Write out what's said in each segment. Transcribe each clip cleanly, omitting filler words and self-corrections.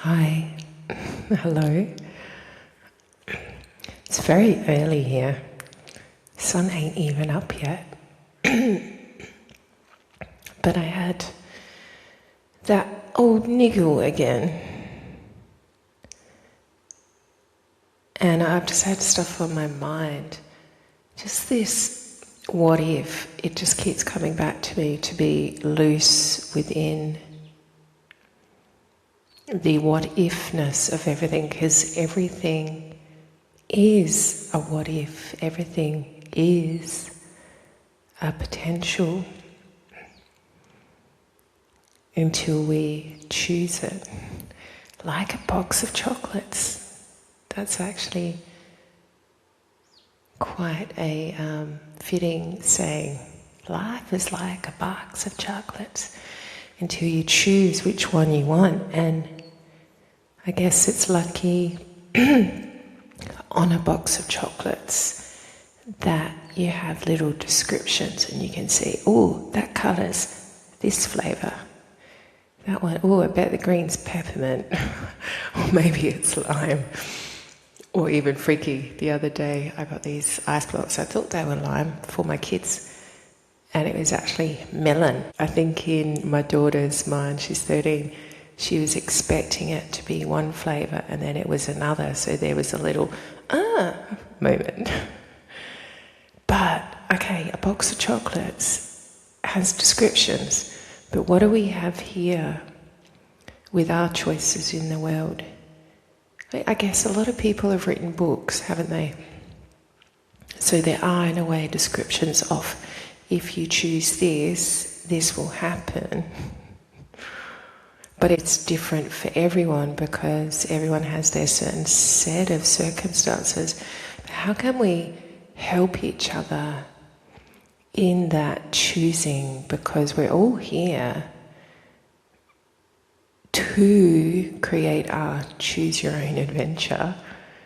Hi, hello. It's very early here. Sun ain't even up yet. But I had that old niggle again. And I've just had stuff on my mind. Just this, what if? It just keeps coming back to me, to be loose within the what-ifness of everything, because everything is a what-if. Everything is a potential until we choose it. Like a box of chocolates. That's actually quite a fitting saying. Life is like a box of chocolates until you choose which one you want. And I guess it's lucky on a box of chocolates that you have little descriptions and you can see, oh, that colour's this flavour. That one, oh, I bet the green's peppermint. Or maybe it's lime. Or even freaky, the other day I got these ice blocks. I thought they were lime for my kids. And it was actually melon. I think in my daughter's mind, she's 13, she was expecting it to be one flavour and then it was another. So there was a little, moment. But, okay, a box of chocolates has descriptions. But what do we have here with our choices in the world? I guess a lot of people have written books, haven't they? So there are, in a way, descriptions of, if you choose this, this will happen. But it's different for everyone because everyone has their certain set of circumstances. How can we help each other in that choosing? Because we're all here to create our choose your own adventure.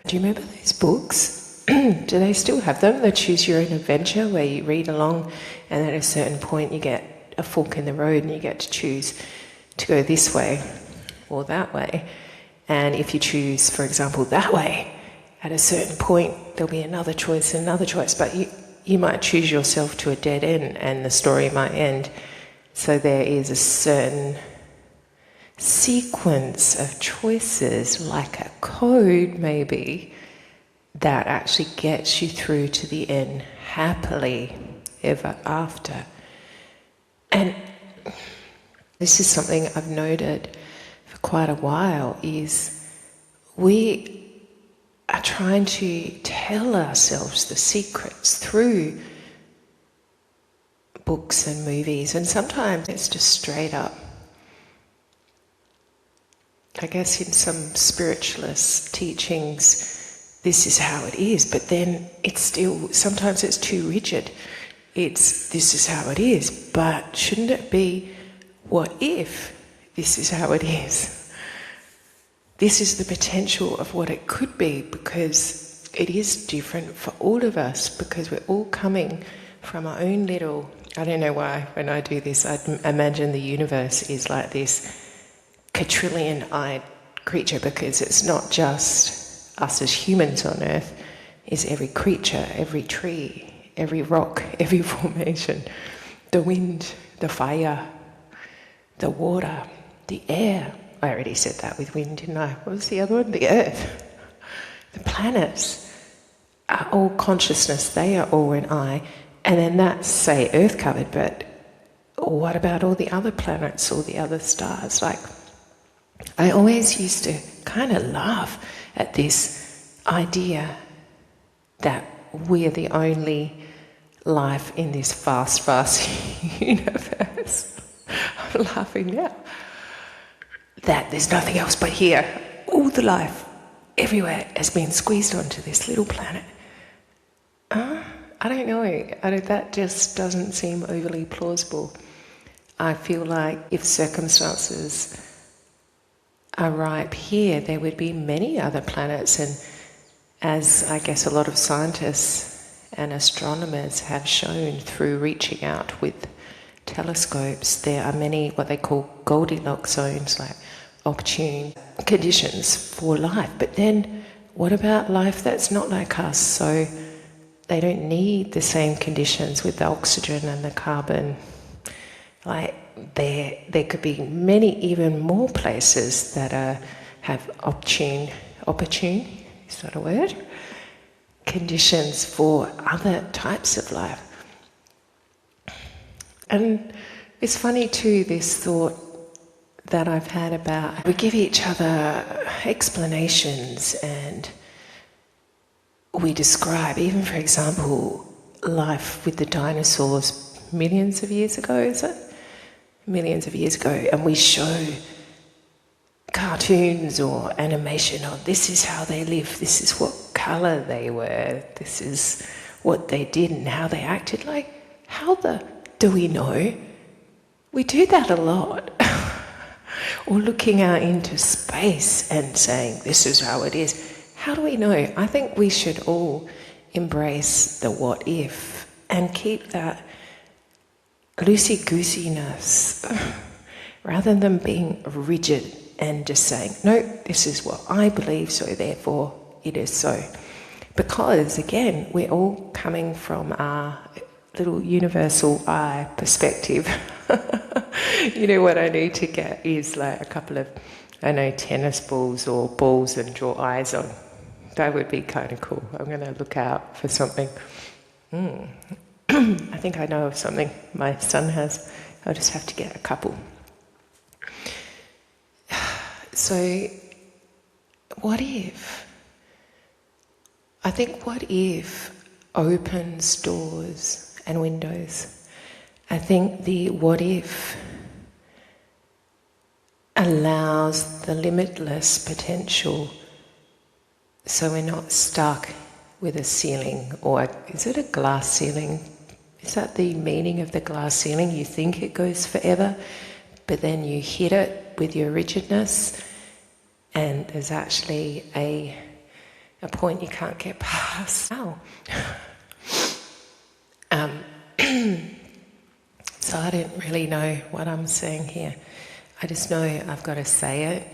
Do you remember those books? Do they still have them? The Choose Your Own Adventure, where you read along and at a certain point you get a fork in the road and you get to choose to go this way or that way. And if you choose, for example, that way, at a certain point there'll be another choice and another choice, but you might choose yourself to a dead end and the story might end. So there is a certain sequence of choices, like a code maybe, that actually gets you through to the end happily ever after. And this is something I've noted for quite a while, is we are trying to tell ourselves the secrets through books and movies, and sometimes it's just straight up. I guess in some spiritualist teachings, this is how it is, but then it's still, sometimes it's too rigid. It's, this is how it is, but shouldn't it be, what if this is how it is? This is the potential of what it could be, because it is different for all of us, because we're all coming from our own little, I don't know why when I do this, I imagine the universe is like this quadrillion-eyed creature, because it's not just us as humans on earth, is every creature, every tree, every rock, every formation, the wind, the fire, the water, the air. I already said that with wind, didn't I? What was the other one? The earth. The planets are all consciousness, they are all an I. And then that's, say, earth covered, but what about all the other planets, all the other stars? Like, I always used to kind of laugh at this idea that we're the only life in this vast, vast universe. I'm laughing now. That there's nothing else but here. All the life everywhere has been squeezed onto this little planet. I don't know. That just doesn't seem overly plausible. I feel like if circumstances are ripe here, there would be many other planets, and as I guess a lot of scientists and astronomers have shown through reaching out with telescopes, there are many what they call Goldilocks zones, like opportune conditions for life. But then what about life that's not like us? So they don't need the same conditions with the oxygen and the carbon. Like there could be many even more places that have opportune, is that a word? Conditions for other types of life. And it's funny too, this thought that I've had about we give each other explanations and we describe, even for example, life with the dinosaurs millions of years ago, is it? Millions of years ago, and we show cartoons or animation of this is how they lived, this is what colour they were, this is what they did and how they acted. Like, how the do we know? We do that a lot. Or looking out into space and saying this is how it is. How do we know? I think we should all embrace the what if and keep that loosey-goosiness rather than being rigid and just saying, no, this is what I believe, so therefore it is so. Because, again, we're all coming from our little universal I perspective. You know, what I need to get is like a couple of, tennis balls or balls and draw eyes on. That would be kind of cool. I'm going to look out for something. I think I know of something my son has. I'll just have to get a couple. So, what if? I think what if opens doors and windows. I think the what if allows the limitless potential, so we're not stuck with a ceiling, or is it a glass ceiling? Is that the meaning of the glass ceiling? You think it goes forever, but then you hit it with your rigidness, and there's actually a point you can't get past. Wow. So I didn't really know what I'm saying here. I just know I've got to say it.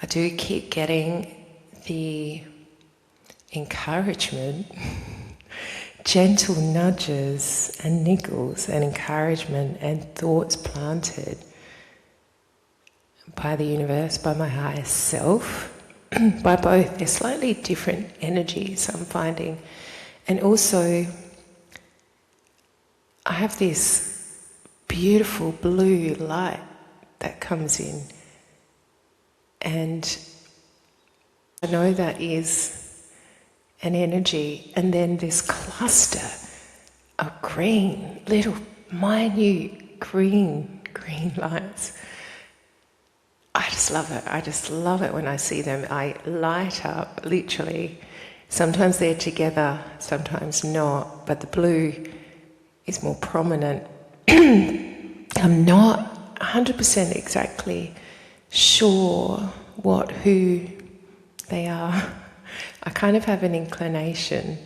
I do keep getting the encouragement, gentle nudges and niggles and encouragement and thoughts planted by the universe, by my higher self, by both. They're slightly different energies I'm finding. And also, I have this beautiful blue light that comes in, and I know that is an energy, and then this cluster of green, little minute green lights. I just love it. I just love it when I see them. I light up, literally. Sometimes they're together, sometimes not, but the blue is more prominent. I'm not 100% exactly sure who they are. I kind of have an inclination,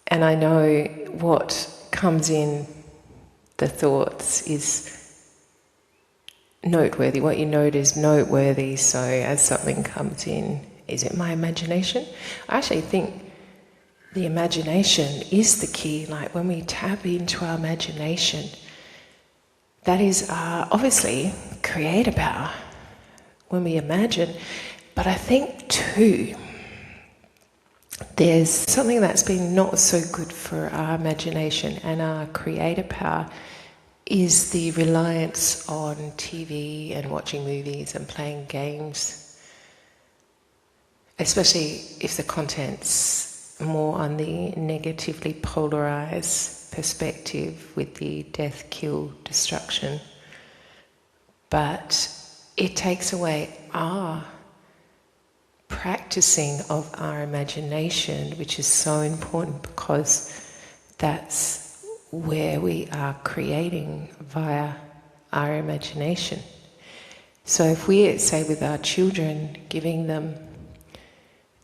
and I know what comes in the thoughts is noteworthy. What you note is noteworthy, so as something comes in, is it my imagination? I actually think the imagination is the key. Like when we tap into our imagination, that is obviously creative power when we imagine. But I think too, there's something that's been not so good for our imagination and our creative power is the reliance on TV and watching movies and playing games, especially if the content's more on the negatively polarized perspective with the death, kill, destruction. But it takes away our practicing of our imagination, which is so important because that's where we are creating via our imagination. So if we, say with our children, giving them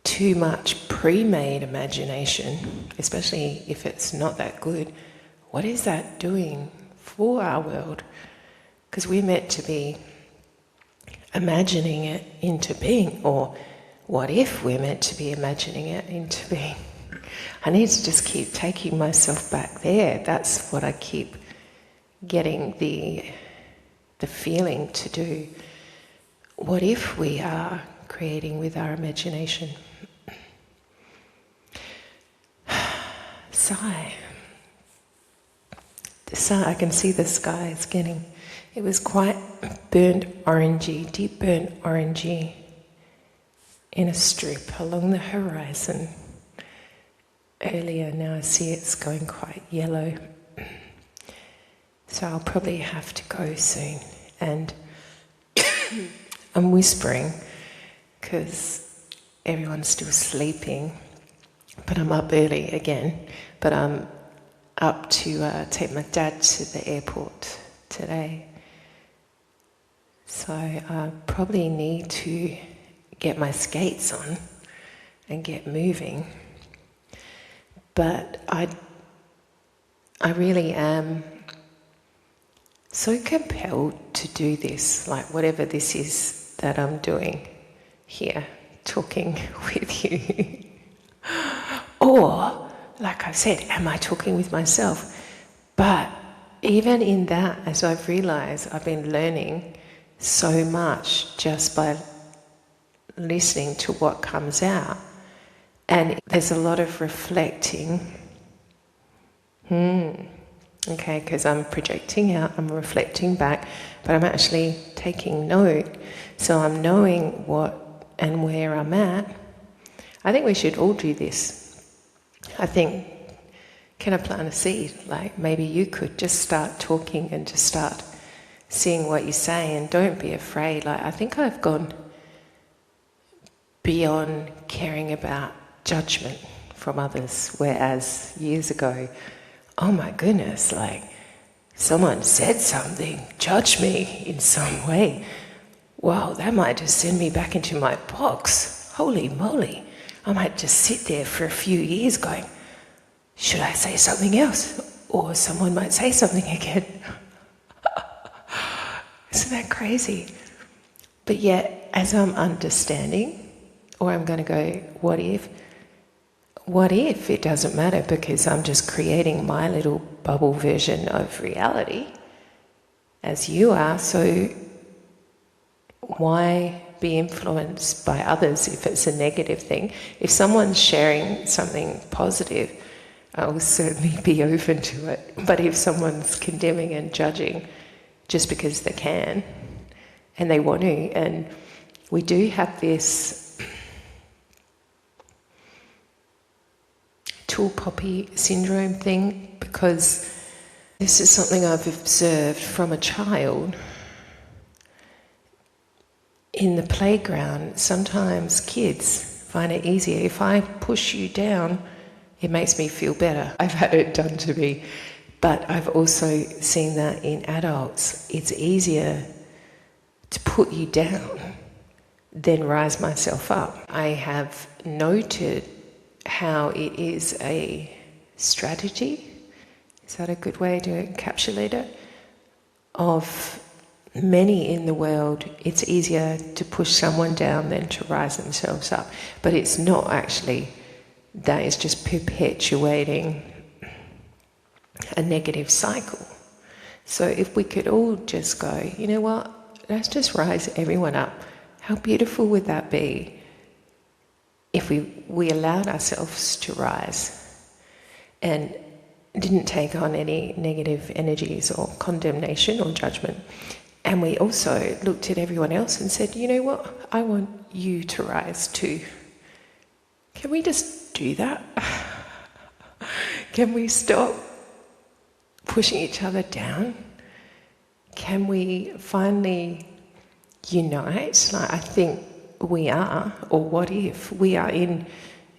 too much pre-made imagination, especially if it's not that good, what is that doing for our world? Because we're meant to be imagining it into being, or what if we're meant to be imagining it into being? I need to just keep taking myself back there. That's what I keep getting the feeling to do. What if we are creating with our imagination? Sigh. I can see the sky is getting, it was quite burnt orangey, deep burnt orangey in a strip along the horizon earlier. Now I see it's going quite yellow. So I'll probably have to go soon. And I'm whispering because everyone's still sleeping, but I'm up early again. But I'm up to take my dad to the airport today. So I probably need to get my skates on and get moving. But I really am so compelled to do this, like whatever this is that I'm doing here, talking with you. Or, like I said, am I talking with myself? But even in that, as I've realised, I've been learning so much just by listening to what comes out. And there's a lot of reflecting. Okay, because I'm projecting out, I'm reflecting back, but I'm actually taking note. So I'm knowing what and where I'm at. I think we should all do this. I think, can I plant a seed? Like maybe you could just start talking and just start seeing what you say, and don't be afraid. Like I think I've gone beyond caring about judgment from others, whereas years ago, oh my goodness, like someone said something, judge me in some way. Wow, that might just send me back into my box. Holy moly. I might just sit there for a few years going, should I say something else? Or someone might say something again. Isn't that crazy? But yet, as I'm understanding, or I'm going to go, what if? What if it doesn't matter because I'm just creating my little bubble version of reality as you are, so why be influenced by others if it's a negative thing? If someone's sharing something positive, I will certainly be open to it. But if someone's condemning and judging just because they can and they want to, and we do have this tall poppy syndrome thing, because this is something I've observed from a child. In the playground, sometimes kids find it easier. If I push you down, it makes me feel better. I've had it done to me. But I've also seen that in adults. It's easier to put you down than rise myself up. I have noted how it is a strategy, is that a good way to encapsulate it, of many in the world. It's easier to push someone down than to rise themselves up. But it's not actually. That is just perpetuating a negative cycle. So if we could all just go, you know what, let's just rise everyone up. How beautiful would that be if we allowed ourselves to rise and didn't take on any negative energies or condemnation or judgment. And we also looked at everyone else and said, you know what, I want you to rise too. Can we just do that? Can we stop pushing each other down? Can we finally unite? Like I think we are, or what if we are in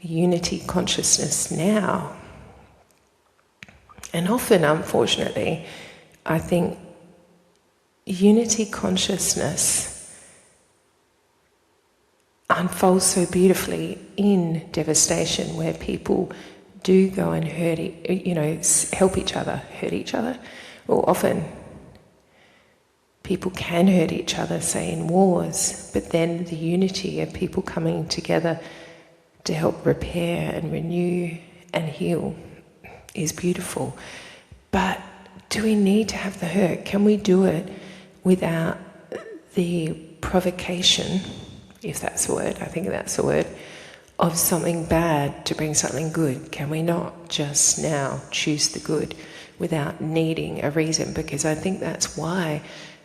unity consciousness now? And often, unfortunately, I think unity consciousness unfolds so beautifully in devastation, where people do go and help each other, hurt each other. Well, often people can hurt each other, say in wars, but then the unity of people coming together to help repair and renew and heal is beautiful. But do we need to have the hurt? Can we do it without the provocation, if that's the word, I think that's the word, of something bad to bring something good? Can we not just now choose the good without needing a reason? Because I think that's why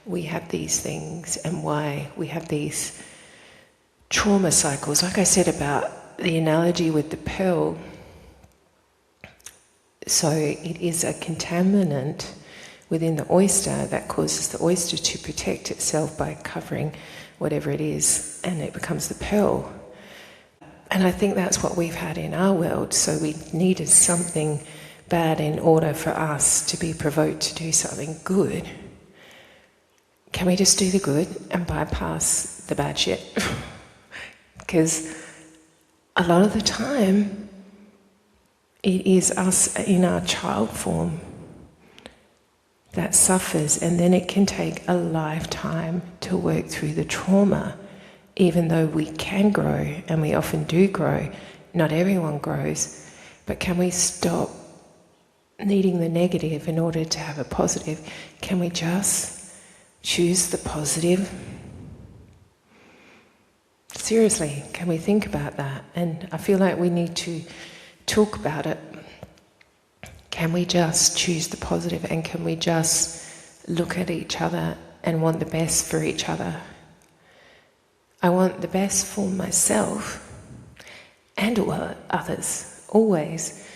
we have these things and why we have these trauma cycles. Like I said about the analogy with the pearl, so it is a contaminant within the oyster that causes the oyster to protect itself by covering whatever it is, and it becomes the pearl. And I think that's what we've had in our world. So we needed something bad in order for us to be provoked to do something good. Can we just do the good and bypass the bad shit? Because a lot of the time it is us in our child form that suffers, and then it can take a lifetime to work through the trauma. Even though we can grow, and we often do grow, not everyone grows, but can we stop needing the negative in order to have a positive? Can we just choose the positive? Seriously, can we think about that? And I feel like we need to talk about it. Can we just choose the positive, and can we just look at each other and want the best for each other? I want the best for myself and others, always.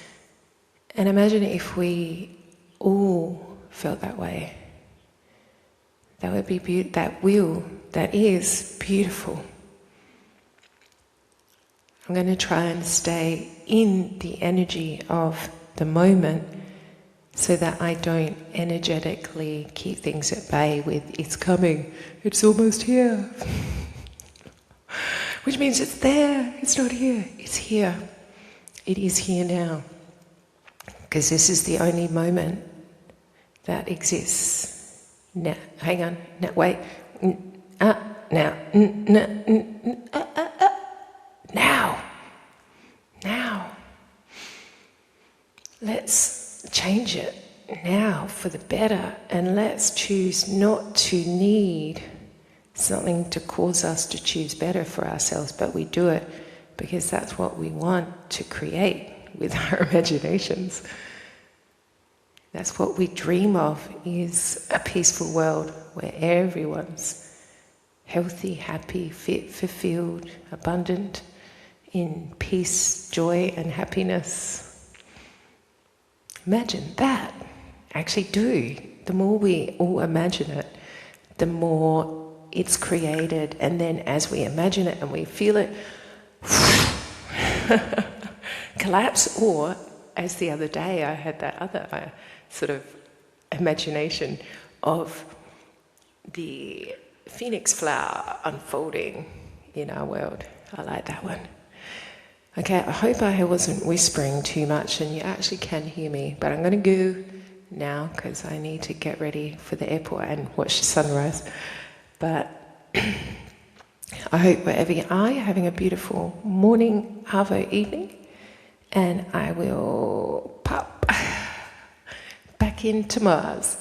And imagine if we all felt that way. That would be that is beautiful. I'm going to try and stay in the energy of the moment so that I don't energetically keep things at bay with, it's coming, it's almost here. Which means it's there, it's not here, it's here. It is here now. Because this is the only moment that exists. Now, hang on, now, wait. Now. Let's change it now for the better, and let's choose not to need something to cause us to choose better for ourselves, but we do it because that's what we want to create with our imaginations. That's what we dream of, is a peaceful world where everyone's healthy, happy, fit, fulfilled, abundant, in peace, joy and happiness. Imagine that. Actually do. The more we all imagine it, the more it's created, and then as we imagine it and we feel it collapse, or as the other day I had that other sort of imagination of the phoenix flower unfolding in our world. I like that one. Okay, I hope I wasn't whispering too much and you actually can hear me, but I'm going to go now because I need to get ready for the airport and watch the sunrise. But I hope wherever you are, you're having a beautiful morning, arvo, evening, and I will pop back into Mars.